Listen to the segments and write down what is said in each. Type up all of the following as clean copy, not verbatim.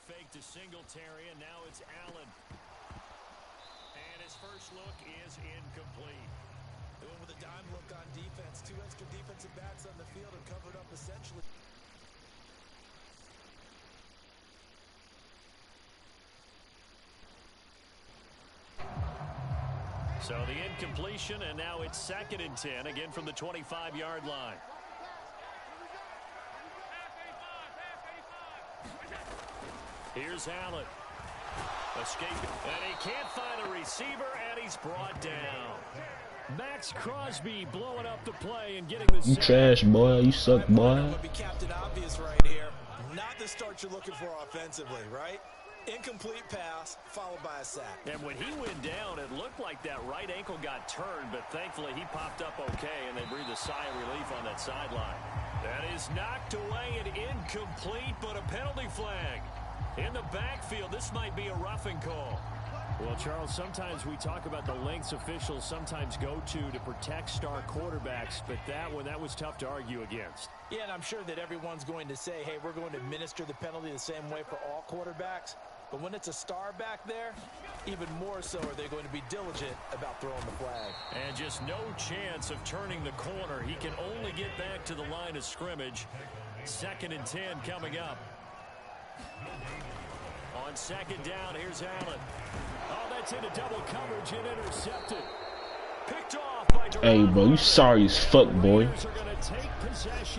fake to Singletary, and now it's Allen. And his first look is incomplete. They went with a dime look on defense. Two extra defensive backs on the field are covered up essentially. So the incompletion, and now it's 2nd and 10, again from the 25-yard line. Here's Allen. Escape, and he can't find a receiver, and he's brought down. Max Crosby blowing up the play and getting the... You trash, boy. You suck, boy. Be Captain Obvious right here. Not the start you're looking for offensively, right? Incomplete pass, followed by a sack. And when he went down, it looked like that right ankle got turned, but thankfully he popped up okay, and they breathed a sigh of relief on that sideline. That is knocked away and incomplete, but a penalty flag. In the backfield, this might be a roughing call. Well, Charles, sometimes we talk about the lengths officials sometimes go to protect star quarterbacks, but that one, that was tough to argue against. Yeah, and I'm sure that everyone's going to say, hey, we're going to administer the penalty the same way for all quarterbacks. But when it's a star back there, even more so are they going to be diligent about throwing the flag. And just no chance of turning the corner. He can only get back to the line of scrimmage. 2nd and 10 coming up. On 2nd down, here's Allen. Oh, that's into double coverage and intercepted. Picked off by Durant. Hey, bro, you sorry as fuck, boy.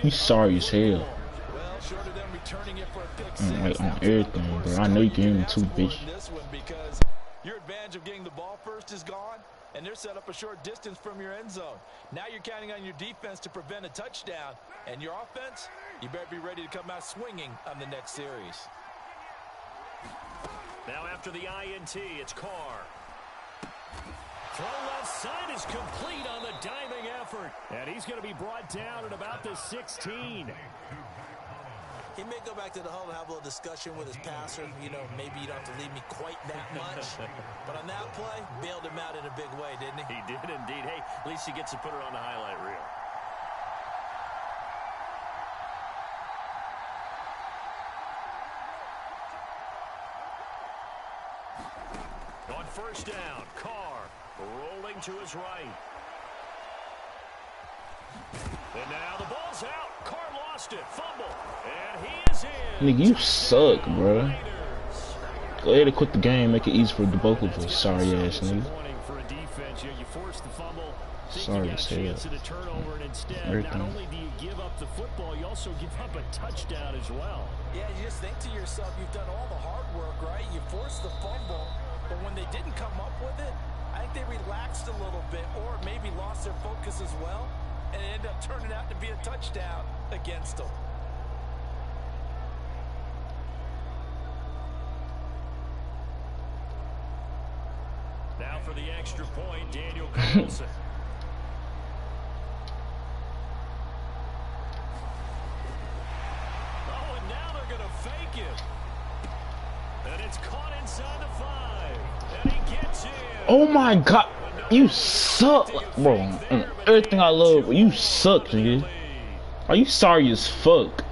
You sorry as hell. Well, short of them returning it for a pick I'm like six. on everything, bro. I know you can hear me too, bitch. This one because your advantage of getting the ball first is gone, and they're set up a short distance from your end zone. Now you're counting on your defense to prevent a touchdown, and your offense, you better be ready to come out swinging on the next series. Now after the INT, it's Carr. Throw left side is complete on the diving effort. And he's going to be brought down at about the 16. He may go back to the huddle and have a little discussion with his passer. You know, maybe you don't have to leave me quite that much. But on that play, bailed him out in a big way, didn't he? He did indeed. Hey, at least he gets to put it on the highlight reel. On 1st down, Carr rolling to his right. And now the ball's out. Carr lost it. Fumble. And he is in. Nigga, you suck, bro. Go ahead and quit the game. Make it easy for the vocal voice. Sorry ass nigga. For a defense, you force the fumble. Sorry as hell. Not only do you give up the football, you also give up a touchdown as well. Yeah, you just think to yourself, you've done all the hard work, right? You forced the fumble, but when they didn't come up with it, I think they relaxed a little bit or maybe lost their focus as well, and it ended up turning out to be a touchdown against them. Now for the extra point, Daniel Carlson. Oh, and now they're going to fake it. And it's caught inside the 5. And he gets in. Oh my god. You suck, bro. And everything I love, but you suck, nigga. Are you sorry as fuck?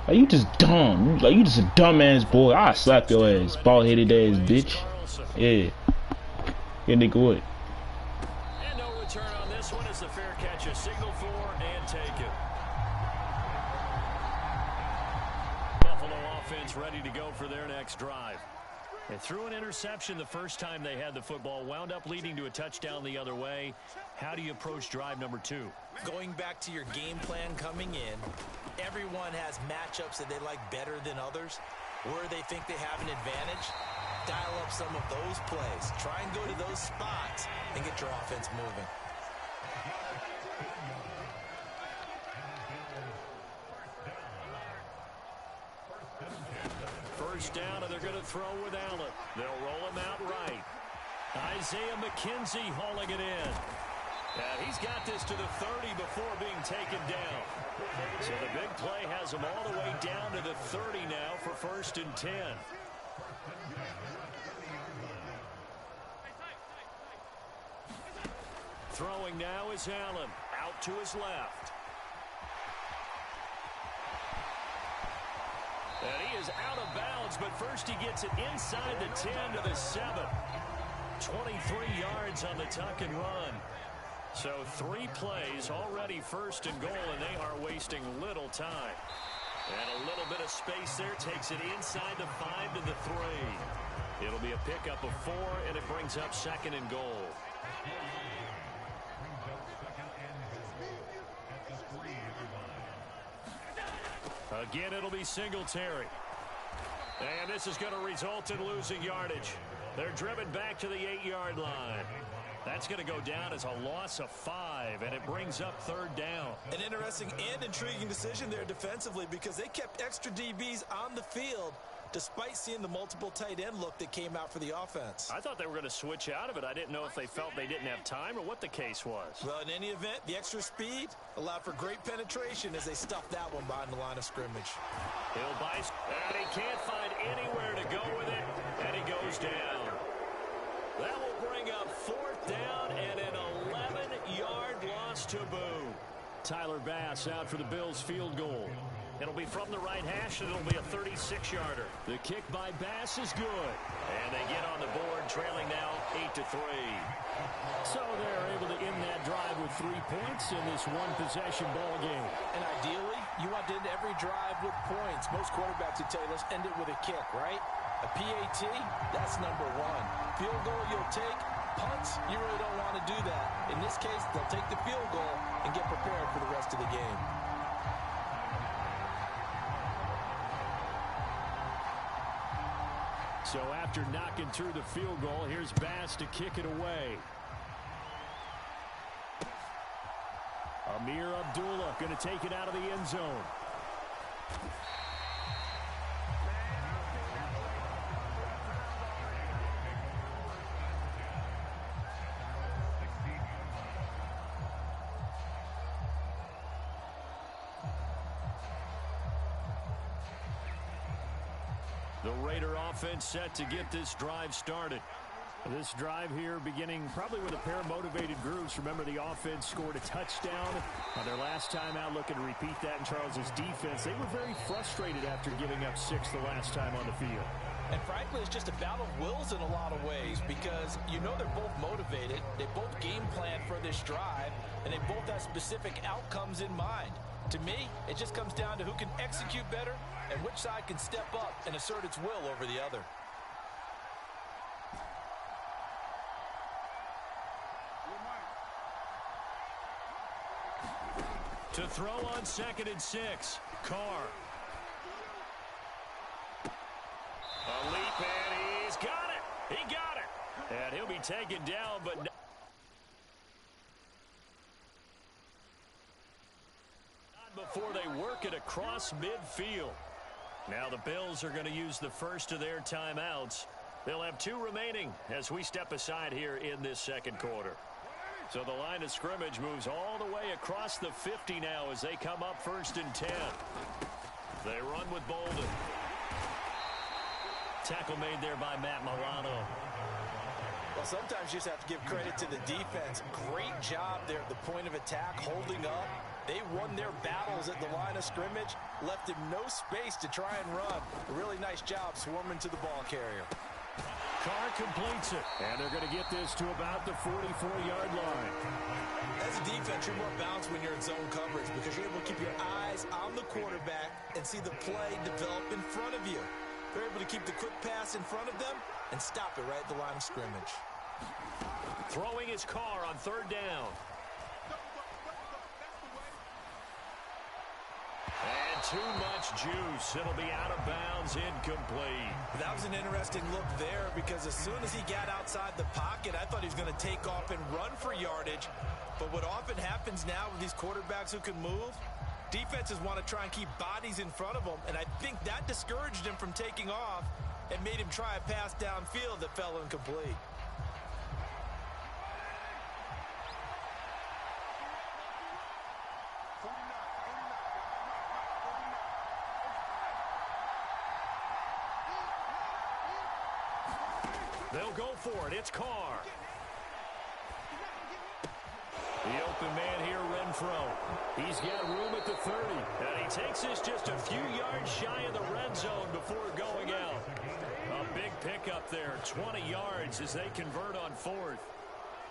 Are you just dumb? You just a dumbass boy. I'll slap your ass, bald-headed ass bitch. Yeah. Yeah, nigga, what? And no return on this one as the fair catch a signal for and take it. Buffalo offense ready to go for their next drive. They threw an interception the first time they had the football, wound up leading to a touchdown the other way. How do you approach drive number 2? Going back to your game plan coming in, everyone has matchups that they like better than others. Where they think they have an advantage, dial up some of those plays. Try and go to those spots and get your offense moving. First down, and they're going to throw with Allen. They'll roll him out right. Isaiah McKenzie hauling it in. And he's got this to the 30 before being taken down. So the big play has him all the way down to the 30 now for 1st and 10. Throwing now is Allen. Out to his left. And he is out of bounds. downs, but first he gets it inside the 10 to the 7. 23 yards on the tuck and run. So 3 plays, already first and goal, and they are wasting little time. And a little bit of space there, takes it inside the 5 to the 3. It'll be a pickup of 4, and it brings up second and goal. Again, it'll be Singletary. And this is going to result in losing yardage. They're driven back to the 8-yard line. That's going to go down as a loss of 5, and it brings up third down. An interesting and intriguing decision there defensively because they kept extra DBs on the field despite seeing the multiple tight end look that came out for the offense. I thought they were going to switch out of it. I didn't know if they felt they didn't have time or what the case was. Well, in any event, the extra speed allowed for great penetration as they stuffed that one behind the line of scrimmage. He'll buy, and he can't find anywhere to go with it, and he goes down. That will bring up fourth down and an 11-yard loss to boot. Tyler Bass out for the Bills field goal. It'll be from the right hash, and it'll be a 36-yarder. The kick by Bass is good. And they get on the board, trailing now 8-3. So they're able to end that drive with 3 points in this one-possession ball game. And ideally, you want to end every drive with points. Most quarterbacks would tell you, let's end it with a kick, right? A PAT, that's number 1. Field goal you'll take. Punts, you really don't want to do that. In this case, they'll take the field goal and get prepared for the rest of the game. So after knocking through the field goal, here's Bass to kick it away. Amir Abdullah going to take it out of the end zone. The Raider offense set to get this drive started. This drive here beginning probably with a pair of motivated groups. Remember, the offense scored a touchdown on their last time out, looking to repeat that in Charles's defense. They were very frustrated after giving up 6 the last time on the field. And frankly, it's just a battle of wills in a lot of ways because you know they're both motivated. They both game plan for this drive, and they both have specific outcomes in mind. To me, it just comes down to who can execute better and which side can step up and assert its will over the other. To throw on 2nd and 6, Carr. A leap, and he's got it. He got it. And he'll be taken down, but not before they work it across midfield. Now the Bills are going to use the first of their timeouts. They'll have 2 remaining as we step aside here in this second quarter. So the line of scrimmage moves all the way across the 50 now as they come up 1st and 10. They run with Bolden. Tackle made there by Matt Milano. Well, sometimes you just have to give credit to the defense. Great job there at the point of attack, holding up. They won their battles at the line of scrimmage, left him no space to try and run. A really nice job swarming to the ball carrier. Carr completes it, and they're going to get this to about the 44-yard line. As a defense, you're more balanced when you're in zone coverage because you're able to keep your eyes on the quarterback and see the play develop in front of you. They're able to keep the quick pass in front of them and stop it right at the line of scrimmage. Throwing his Carr on 3rd down. And too much juice. It'll be out of bounds, incomplete. That was an interesting look there because as soon as he got outside the pocket, I thought he was going to take off and run for yardage. But what often happens now with these quarterbacks who can move, defenses want to try and keep bodies in front of them, and I think that discouraged him from taking off and made him try a pass downfield that fell incomplete. They'll go for it. It's Carr. The open man here, Renfro. He's got room at the 30. And he takes this just a few yards shy of the red zone before going out. A big pickup there, 20 yards as they convert on 4th.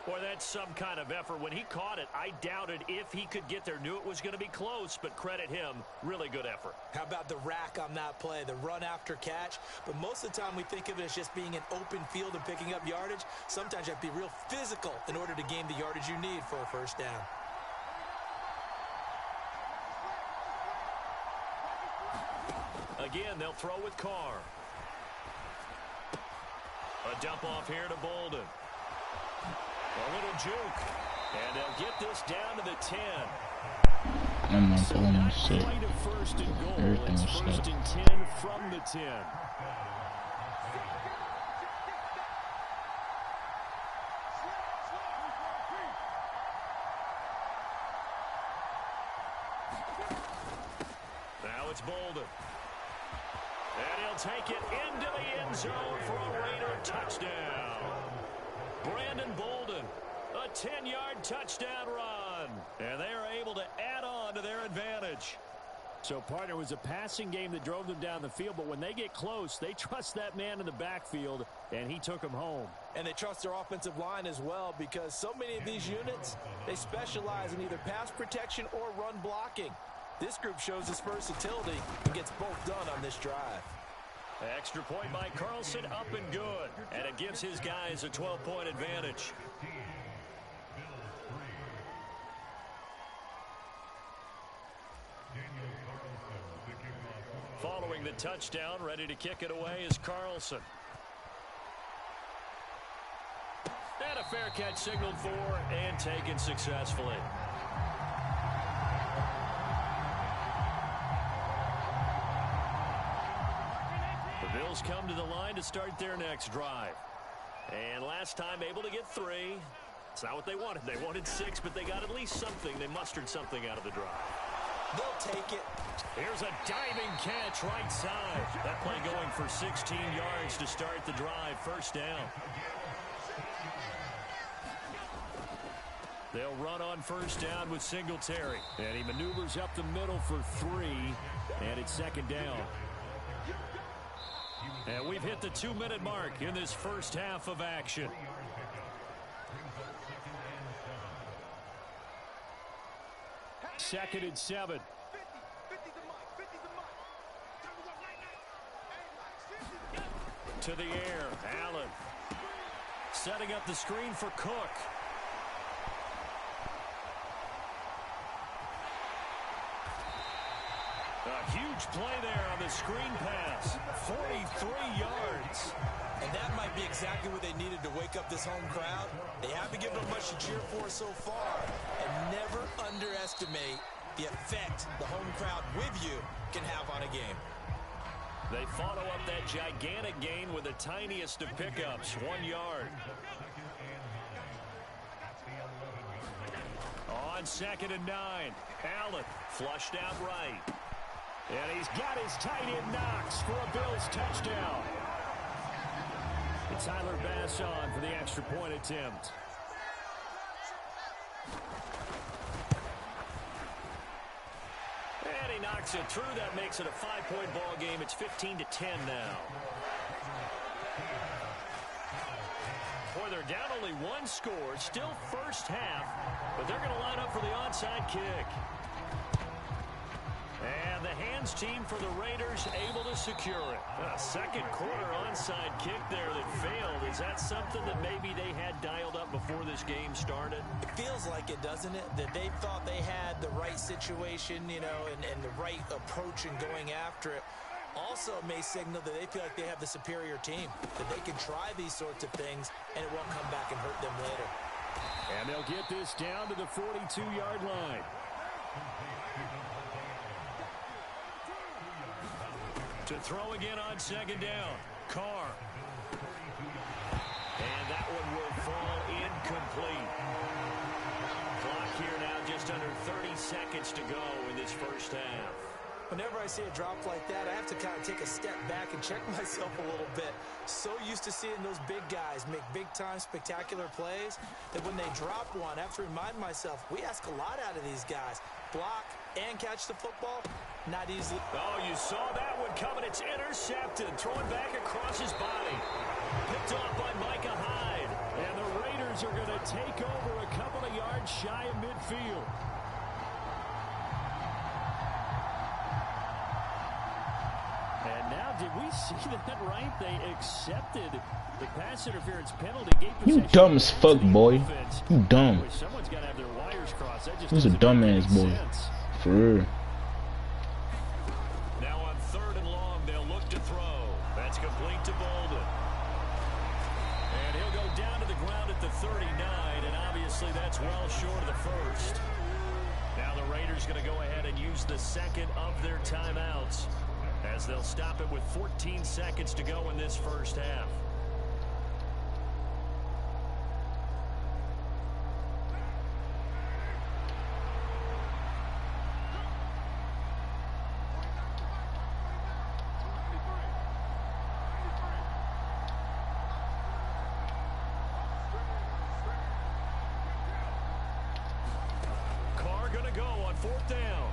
Boy, that's some kind of effort. When he caught it, I doubted if he could get there. Knew it was going to be close, but credit him. Really good effort. How about the rack on that play, the run after catch? But most of the time we think of it as just being an open field and picking up yardage. Sometimes you have to be real physical in order to gain the yardage you need for a first down. Again, they'll throw with Carr. A dump off here to Bolden. A little juke. And they'll get this down to the 10. I'm not So going not to sit. quite a first and goal. Everything It's was first set. and 10 from the 10. Now it's Bolden. And he'll take it into the end zone for a Raider touchdown. Brandon Bolden, a 10-yard touchdown run. And they are able to add on to their advantage. So, partner, it was a passing game that drove them down the field, but when they get close, they trust that man in the backfield, and he took them home. And they trust their offensive line as well, because so many of these units, they specialize in either pass protection or run blocking. This group shows its versatility and gets both done on this drive. Extra point by Carlson, up and good. And it gives his guys a 12-point advantage. Following the touchdown, ready to kick it away is Carlson. And a fair catch signaled for and taken successfully. The Bills come to the line to start their next drive. And last time able to get 3. It's not what they wanted. They wanted 6, but they got at least something. They mustered something out of the drive. They'll take it. Here's a diving catch right side. That play going for 16 yards to start the drive. First down. They'll run on first down with Singletary. And he maneuvers up the middle for 3. And it's second down. And we've hit the 2-minute mark in this first half of action. Second and 7. To the air, Allen. Setting up the screen for Cook. A huge play there on the screen pass. 43 yards. And that might be exactly what they needed to wake up this home crowd. They haven't given them much to cheer for so far. And never underestimate the effect the home crowd with you can have on a game. They follow up that gigantic gain with the tiniest of pickups, 1 yard. On second and 9, Allen flushed out right. And he's got his tight end Knox for a Bills touchdown. And Tyler Bass on for the extra point attempt. And he knocks it through. That makes it a 5-point ball game. It's 15-10 now. Boy, they're down only 1 score. Still first half, but they're going to line up for the onside kick. And the hands team for the Raiders able to secure it. A second quarter onside kick there that failed. Is that something that maybe they had dialed up before this game started? It feels like it, doesn't it? That they thought they had the right situation, you know, and the right approach in going after it. Also may signal that they feel like they have the superior team, that they can try these sorts of things and it won't come back and hurt them later. And they'll get this down to the 42-yard line. To throw again on second down, Carr. And that one will fall incomplete. Clock here now just under 30 seconds to go in this first half. Whenever I see a drop like that, I have to kind of take a step back and check myself a little bit. So used to seeing those big guys make big-time spectacular plays that when they drop one, I have to remind myself, we ask a lot out of these guys. Block and catch the football, not easily. Oh, you saw that one coming. It's intercepted. Throwing back across his body. Picked off by Micah Hyde. And the Raiders are going to take over a couple of yards shy of midfield. And now, did we see that right? They accepted the pass interference penalty. You dumb as fuck, boy. You dumb. Someone's got to have their wires crossed. That just He's a dumbass, boy. For real. Now on 3rd and long, they'll look to throw. That's complete to Bolden. And he'll go down to the ground at the 39, and obviously that's well short of the first. Now the Raiders going to go ahead and use the second of their timeouts, as they'll stop it with 14 seconds to go in this first half. Carr gonna go on 4th down.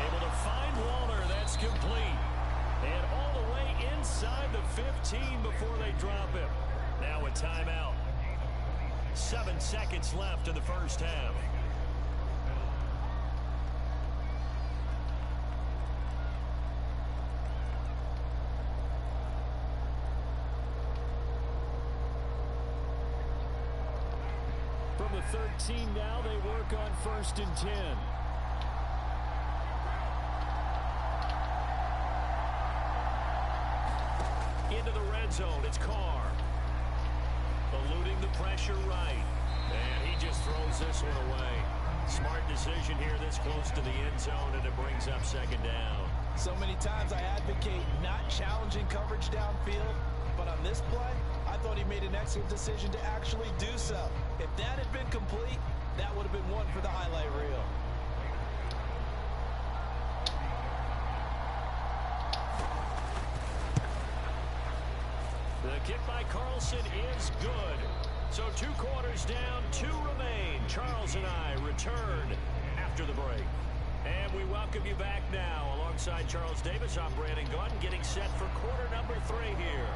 Able to find Waller. That's complete. And all the way inside the 15 before they drop him. Now a timeout. 7 seconds left in the first half. From the 13 now, they work on 1st and 10. Into the red zone, it's Carr. Eluding the pressure right. And he just throws this one away. Smart decision here this close to the end zone, and it brings up 2nd down. So many times I advocate not challenging coverage downfield, but on this play, I thought he made an excellent decision to actually do so. If that had been complete, that would have been one for the highlight reel. The kick by Carlson is good. So 2 quarters down, 2 remain. Charles and I return after the break. And we welcome you back now. Alongside Charles Davis, I'm Brandon Gaudin, getting set for quarter number 3 here.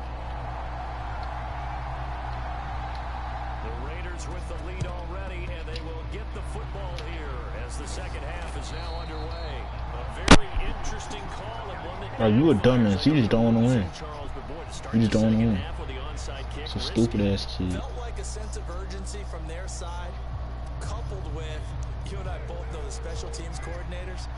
The Raiders with the lead already, and they will get the football here as the second half is now underway. A very interesting call and one that... Bro, you a dumbass. You just don't want to win. You just don't want to win. It's a stupid ass kid. Felt like a sense of urgency from their side, coupled with, you and I both know the special teams coordinators.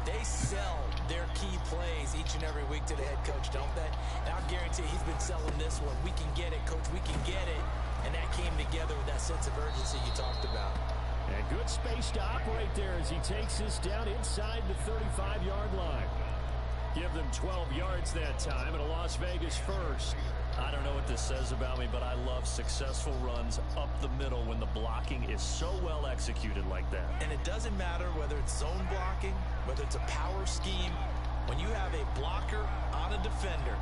They sell their key plays each and every week to the head coach, don't they? And I'll guarantee he's been selling this one. We can get it, coach. We can get it. And that came together with that sense of urgency you talked about. And good space to operate there as he takes this down inside the 35-yard line. Give them 12 yards that time, and a Las Vegas first. I don't know what this says about me, but I love successful runs up the middle when the blocking is so well executed like that. And it doesn't matter whether it's zone blocking, whether it's a power scheme. When you have a blocker on a defender,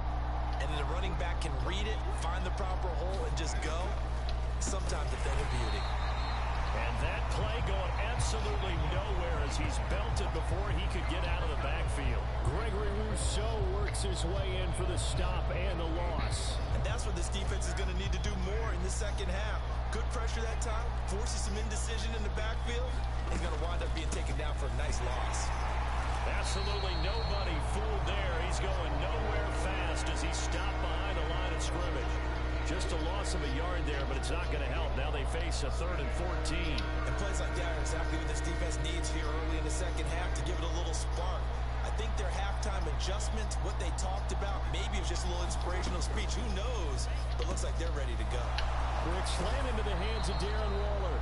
and the running back can read it, find the proper hole, and just go, sometimes a thing of beauty. And that play going absolutely nowhere as he's belted before he could get out of the backfield. Gregory Rousseau works his way in for the stop and the loss. And that's what this defense is going to need to do more in the second half. Good pressure that time, forces some indecision in the backfield. He's going to wind up being taken down for a nice loss. Absolutely nobody fooled there. He's going nowhere fast as he stopped behind the line of scrimmage. Just a loss of a yard there, but it's not going to help. Now they face a 3rd and 14. And plays like that are exactly what this defense needs here early in the second half to give it a little spark. I think their halftime adjustment, what they talked about, maybe it was just a little inspirational speech. Who knows? But looks like they're ready to go. Quick slam into the hands of Darren Waller.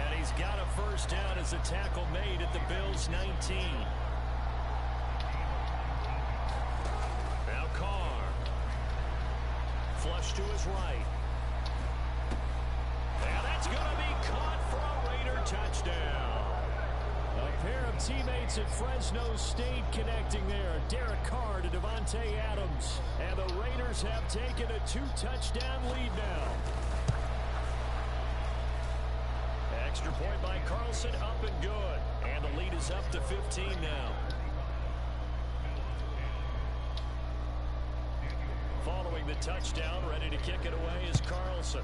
And he's got a first down as a tackle made at the Bills' 19. Now Carr. Flush to his right. And that's going to be caught for a Raider touchdown. A pair of teammates at Fresno State connecting there. Derek Carr to Davante Adams. And the Raiders have taken a 2-touchdown lead now. Extra point by Carlson, up and good. And the lead is up to 15 now. Following the touchdown, ready to kick it away is Carlson.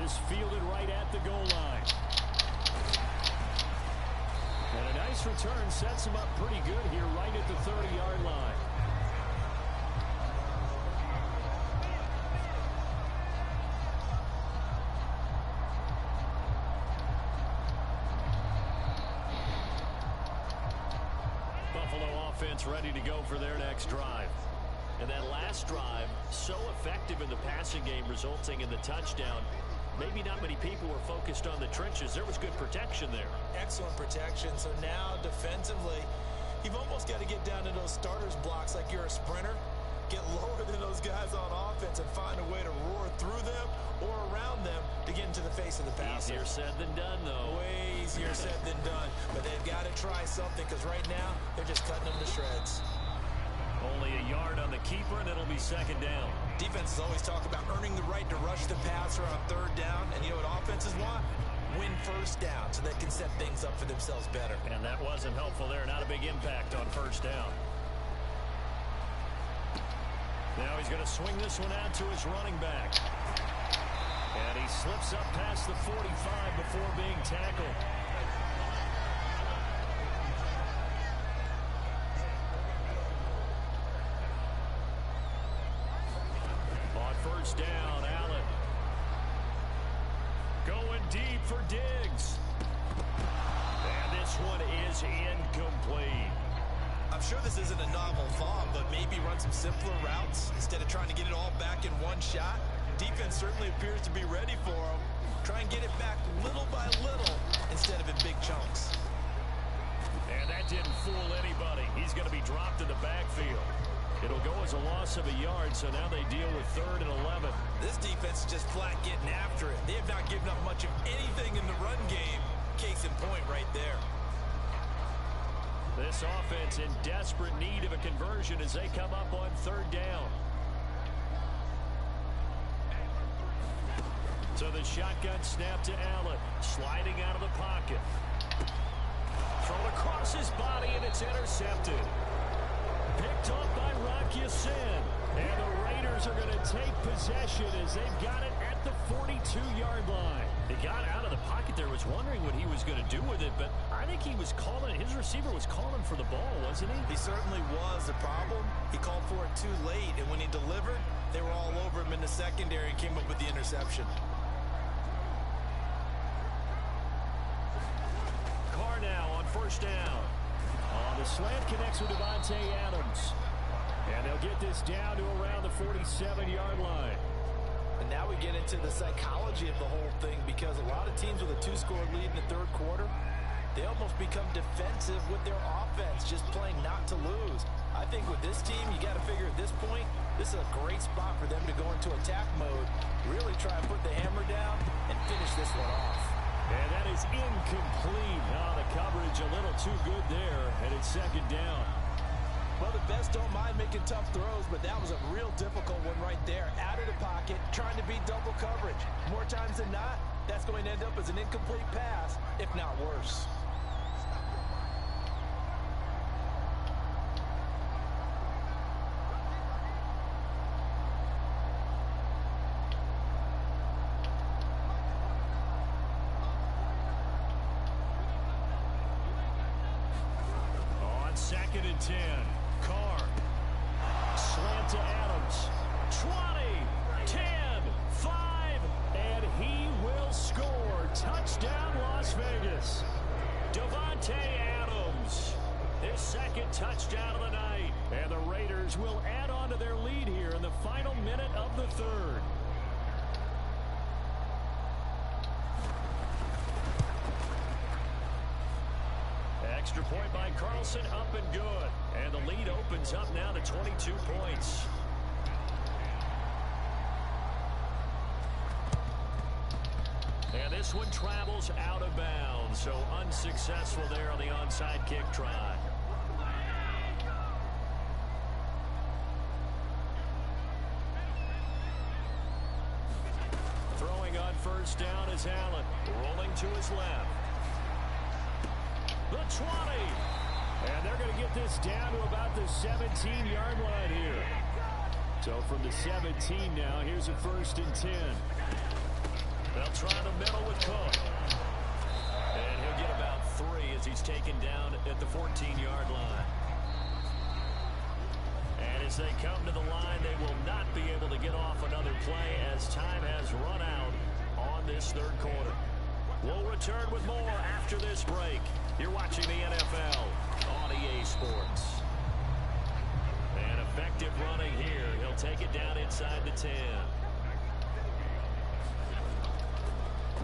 This fielded right at the goal line. And a nice return sets him up pretty good here right at the 30-yard line. Buffalo offense ready to go for their next drive. And that last drive, so effective in the passing game, resulting in the touchdown. Maybe not many people were focused on the trenches. There was good protection there. Excellent protection. So now defensively, you've almost got to get down to those starters blocks like you're a sprinter. Get lower than those guys on offense and find a way to roar through them or around them to get into the face of the passer. Easier said than done, though. Way easier said than done. But they've got to try something because right now they're just cutting them to shreds. Only a yard on the keeper, and it'll be second down. Defenses always talk about earning the right to rush the passer on third down. And you know what offenses want? Win first down so they can set things up for themselves better. And that wasn't helpful there. Not a big impact on first down. Now he's going to swing this one out to his running back. And he slips up past the 45 before being tackled. First down, Allen. Going deep for Diggs. And this one is incomplete. I'm sure this isn't a novel thought, but maybe run some simpler routes instead of trying to get it all back in one shot. Defense certainly appears to be ready for him. Try and get it back little by little instead of in big chunks. And that didn't fool anybody. He's going to be dropped in the backfield. It'll go as a loss of a yard, so now they deal with 3rd and 11. This defense is just flat getting after it. They have not given up much of anything in the run game. Case in point right there. This offense in desperate need of a conversion as they come up on 3rd down. So the shotgun snap to Allen. Sliding out of the pocket. Thrown across his body, and it's intercepted. Picked up by Rock Ya-Sin. And the Raiders are going to take possession as they've got it at the 42-yard line. He got out of the pocket there, was wondering what he was going to do with it, but I think he was calling it. His receiver was calling for the ball, wasn't he? He certainly was. The problem, he called for it too late, and when he delivered, they were all over him in the secondary and came up with the interception. Carr now on first down. The slant connects with Davante Adams. And they'll get this down to around the 47-yard line. And now we get into the psychology of the whole thing because a lot of teams with a 2-score lead in the 3rd quarter, they almost become defensive with their offense, just playing not to lose. I think with this team, you got to figure at this point, this is a great spot for them to go into attack mode, really try and put the hammer down and finish this one off. And that is incomplete. The coverage a little too good there, and it's second down. Well, the best don't mind making tough throws, but that was a real difficult one right there. Out of the pocket, trying to beat double coverage. More times than not, that's going to end up as an incomplete pass, if not worse. Second and 10. Carr. Slant to Adams. 20, 10, 5, and he will score. Touchdown, Las Vegas. Davante Adams. His second touchdown of the night. And the Raiders will add on to their lead here in the final minute of the 3rd. Extra point by Carlson, up and good. And the lead opens up now to 22 points. And this one travels out of bounds, so unsuccessful there on the onside kick try. Throwing on first down is Allen, rolling to his left. The 20. And they're going to get this down to about the 17-yard line here. So from the 17 now, here's a 1st and 10. They'll try the middle with Cook. And he'll get about 3 as he's taken down at the 14-yard line. And as they come to the line, they will not be able to get off another play as time has run out on this 3rd quarter. We'll return with more after this break. You're watching the NFL on EA Sports. And effective running here. He'll take it down inside the 10.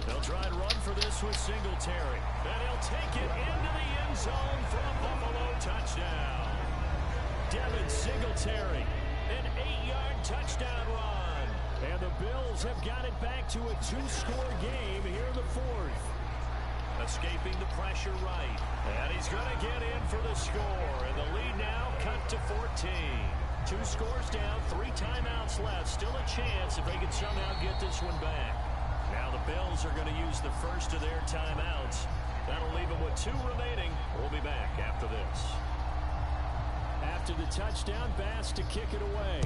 They'll try and run for this with Singletary. And he'll take it into the end zone for a Buffalo touchdown. Devin Singletary, an 8-yard touchdown run. And the Bills have got it back to a 2-score game here in the 4th. Escaping the pressure right. And he's going to get in for the score. And the lead now cut to 14. 2 scores down, 3 timeouts left. Still a chance if they can somehow get this one back. Now the Bills are going to use the first of their timeouts. That'll leave them with 2 remaining. We'll be back after this. After the touchdown, Bass to kick it away.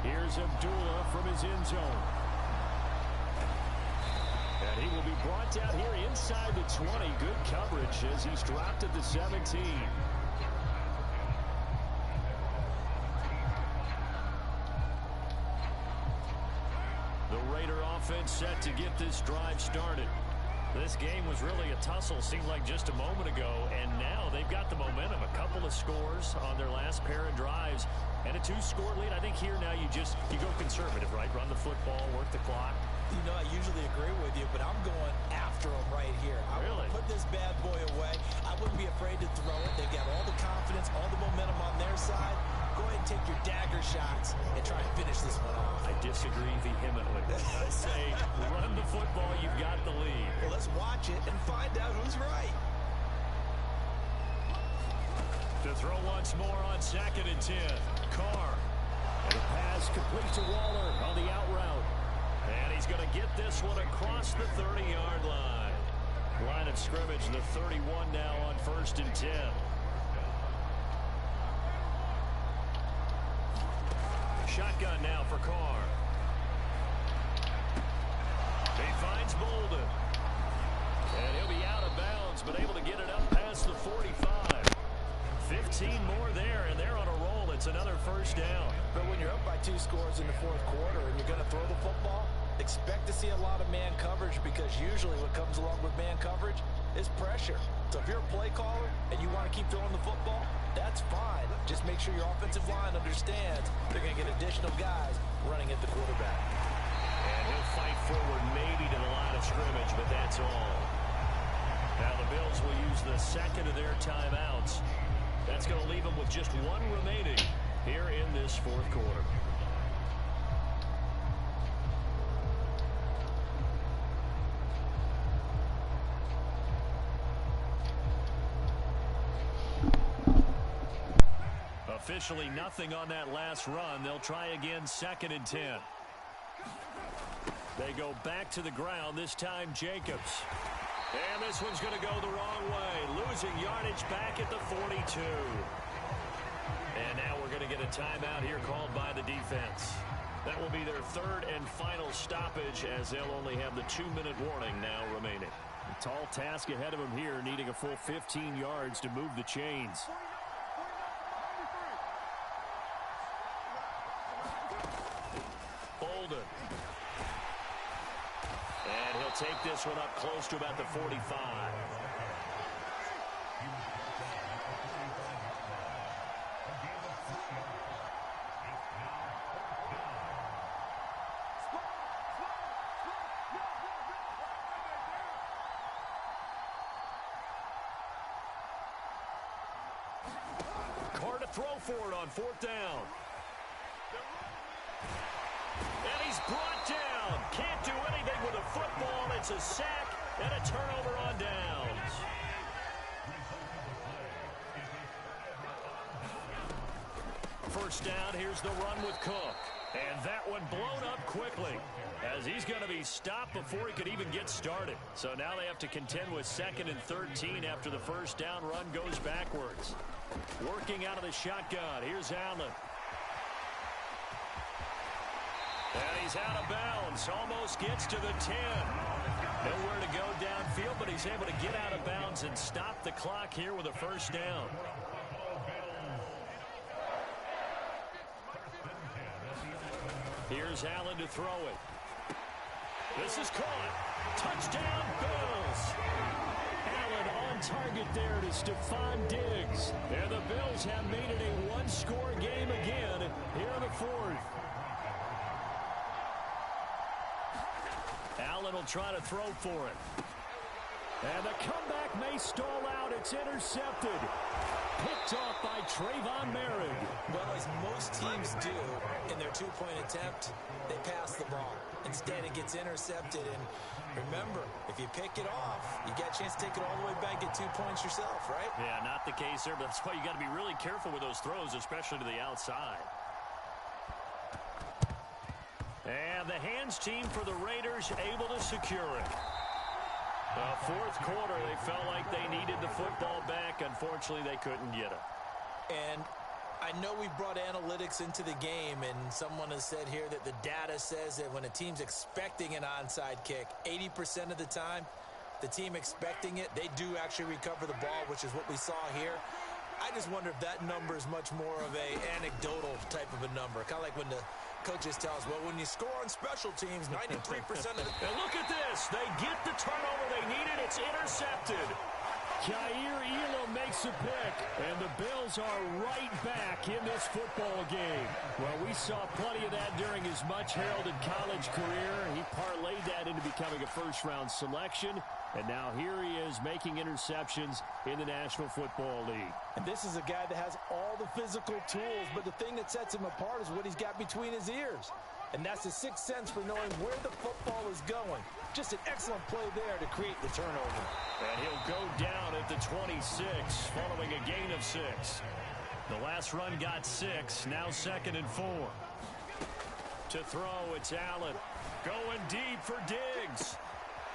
Here's Abdullah from his end zone. And he will be brought down here inside the 20. Good coverage as he's dropped at the 17. The Raider offense set to get this drive started. This game was really a tussle, seemed like just a moment ago, and now they've got the momentum. A couple of scores on their last pair of drives, and a 2-score lead. I think here now you go conservative, right? Run the football, work the clock. You know, I usually agree with you, but I'm going after them right here. I really put this bad boy away. I wouldn't be afraid to throw it. They've got all the confidence, all the momentum on their side. Go ahead and take your dagger shots and try and finish this one off. I disagree vehemently. I say run the football, you've got the lead. Well, let's watch it and find out who's right. To throw once more on 2nd and 10. Carr. And a pass complete to Waller on the out route. And he's going to get this one across the 30-yard line. Line of scrimmage, the 31 now on 1st and 10. Shotgun now for Carr. He finds Bolden. And he'll be out of bounds, but able to get it up past the 45. 15 more there, and they're on a roll. It's another 1st down. But when you're up by 2 scores in the 4th quarter and you're going to throw the football, expect to see a lot of man coverage, because usually what comes along with man coverage is pressure. So if you're a play caller and you want to keep throwing the football, that's fine. Just make sure your offensive line understands they're going to get additional guys running at the quarterback. And he'll fight forward maybe to the line of scrimmage, but that's all. Now the Bills will use the 2nd of their timeouts. That's going to leave them with just 1 remaining here in this 4th quarter. Officially nothing on that last run. They'll try again 2nd and 10. They go back to the ground, this time Jacobs. And this one's going to go the wrong way. Losing yardage back at the 42. And now we're going to get a timeout here called by the defense. That will be their 3rd and final stoppage, as they'll only have the 2-minute warning now remaining. A tall task ahead of them here, needing a full 15 yards to move the chains. Bolden. And he'll take this one up close to about the 45. Carr to throw for it on 4th down. gets a sack and a turnover on downs. First down, here's the run with Cook. And that one blown up quickly, as he's going to be stopped before he could even get started. So now they have to contend with 2nd and 13 after the first down run goes backwards. Working out of the shotgun, here's Allen. And he's out of bounds, almost gets to the 10. Nowhere to go downfield, but he's able to get out of bounds and stop the clock here with a first down. Here's Allen to throw it. This is caught. Touchdown, Bills. Allen on target there to Stephon Diggs. And the Bills have made it a one-score game again here in the 4th. Allen will try to throw for it. And the comeback may stall out. It's intercepted. Picked off by Trayvon Merrick. Well, as most teams do in their two-point attempt, they pass the ball. Instead, it gets intercepted. And remember, if you pick it off, you get a chance to take it all the way back, get 2 points yourself, right? Yeah, not the case there, but that's why you got to be really careful with those throws, especially to the outside. And the hands team for the Raiders able to secure it. The 4th quarter, they felt like they needed the football back. Unfortunately, they couldn't get it. And I know we brought analytics into the game, and someone has said here that the data says that when a team's expecting an onside kick, 80% of the time, the team expecting it, they do actually recover the ball, which is what we saw here. I just wonder if that number is much more of a anecdotal type of a number. Kind of like when the coaches tell us, well, when you score on special teams, 93% of the... And look at this. They get the turnover they needed. It's intercepted. Jair Elam makes a pick, and the Bills are right back in this football game. Well, we saw plenty of that during his much-heralded college career. He parlayed that into becoming a first-round selection, and now here he is making interceptions in the National Football League. And this is a guy that has all the physical tools, but the thing that sets him apart is what he's got between his ears. And that's the sixth sense for knowing where the football is going. Just an excellent play there to create the turnover. And he'll go down at the 26, following a gain of 6. The last run got 6, now 2nd and 4. To throw, it's Allen. Going deep for Diggs.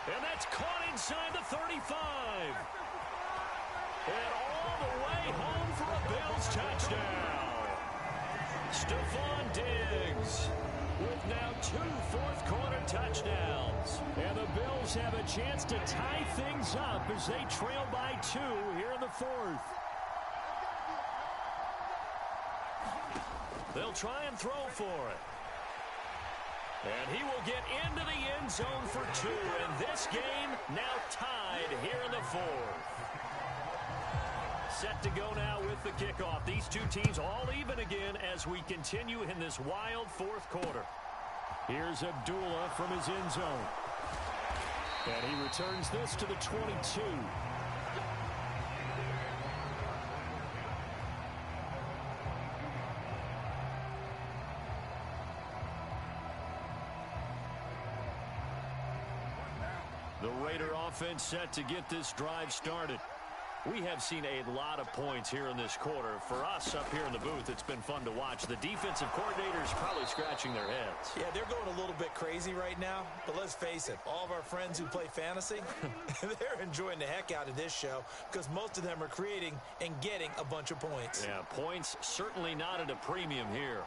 And that's caught inside the 35. And all the way home for a Bills touchdown. Stephon Diggs with now 2 fourth-quarter touchdowns. And the Bills have a chance to tie things up as they trail by 2 here in the 4th. They'll try and throw for it. And he will get into the end zone for 2. And this game now tied here in the 4th. Set to go now with the kickoff. These two teams all even again as we continue in this wild 4th quarter. Here's Abdullah from his end zone. And he returns this to the 22. The Raider offense set to get this drive started. We have seen a lot of points here in this quarter. For us up here in the booth, it's been fun to watch. The defensive coordinators probably scratching their heads. Yeah, they're going a little bit crazy right now. But let's face it, all of our friends who play fantasy, they're enjoying the heck out of this show because most of them are creating and getting a bunch of points. Yeah, points certainly not at a premium here.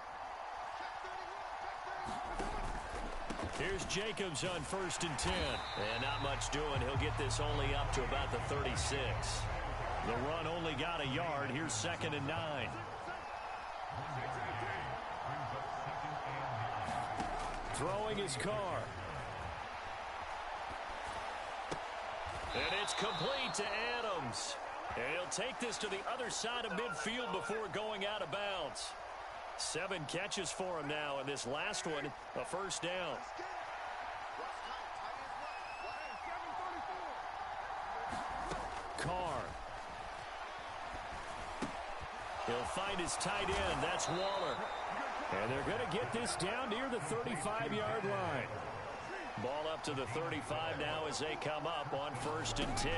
Here's Jacobs on 1st and 10. And not much doing. He'll get this only up to about the 36. The run only got a yard. Here's 2nd and 9. Throwing his car. And it's complete to Adams. And he'll take this to the other side of midfield before going out of bounds. 7 catches for him now, and this last one, a first down. Carr. He'll find his tight end. That's Waller. And they're going to get this down near the 35-yard line. Ball up to the 35 now as they come up on 1st and 10.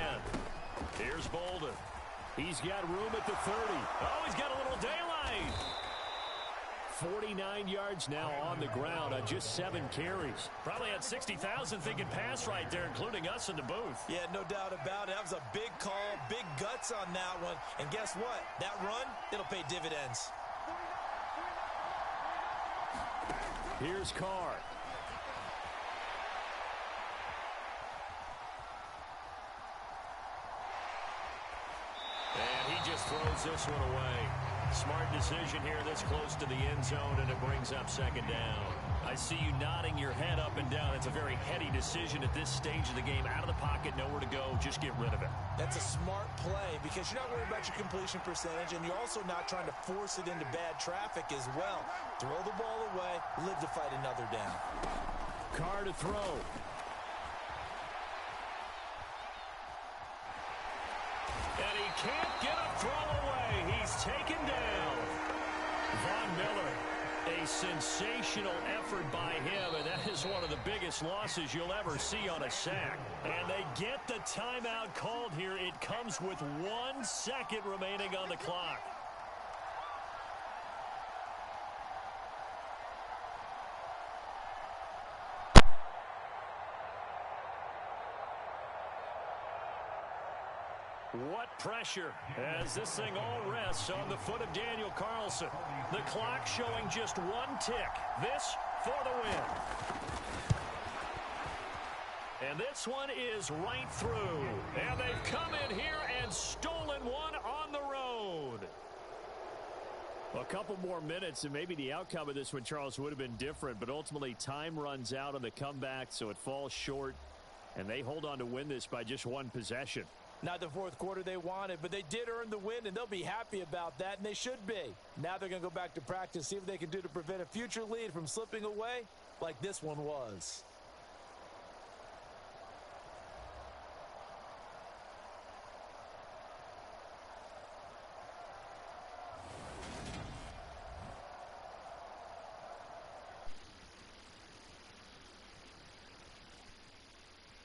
Here's Bolden. He's got room at the 30. Oh, he's got a little daylight. 49 yards now on the ground on just 7 carries. Probably had 60,000 thinking pass right there, including us in the booth. Yeah, no doubt about it. That was a big call, big guts on that one. And guess what? That run, it'll pay dividends. Here's Carr. And he just throws this one away. Smart decision here this close to the end zone, and it brings up 2nd down. I see you nodding your head up and down. It's a very heady decision at this stage of the game. Out of the pocket, nowhere to go. Just get rid of it. That's a smart play because you're not worried about your completion percentage, and you're also not trying to force it into bad traffic as well. Throw the ball away, live to fight another down. Carr to throw. And he can't get a throw away. He's taken down. Von Miller, a sensational effort by him, and that is one of the biggest losses you'll ever see on a sack. And they get the timeout called here. It comes with 1 second remaining on the clock. What pressure as this thing all rests on the foot of Daniel Carlson. The clock showing just 1 tick. This for the win. And this one is right through. And they've come in here and stolen one on the road. A couple more minutes and maybe the outcome of this one, Charles, would have been different. But ultimately time runs out on the comeback, so it falls short. And they hold on to win this by just 1 possession. Not the 4th quarter they wanted, but they did earn the win, and they'll be happy about that, and they should be. Now they're going to go back to practice, see what they can do to prevent a future lead from slipping away like this one was.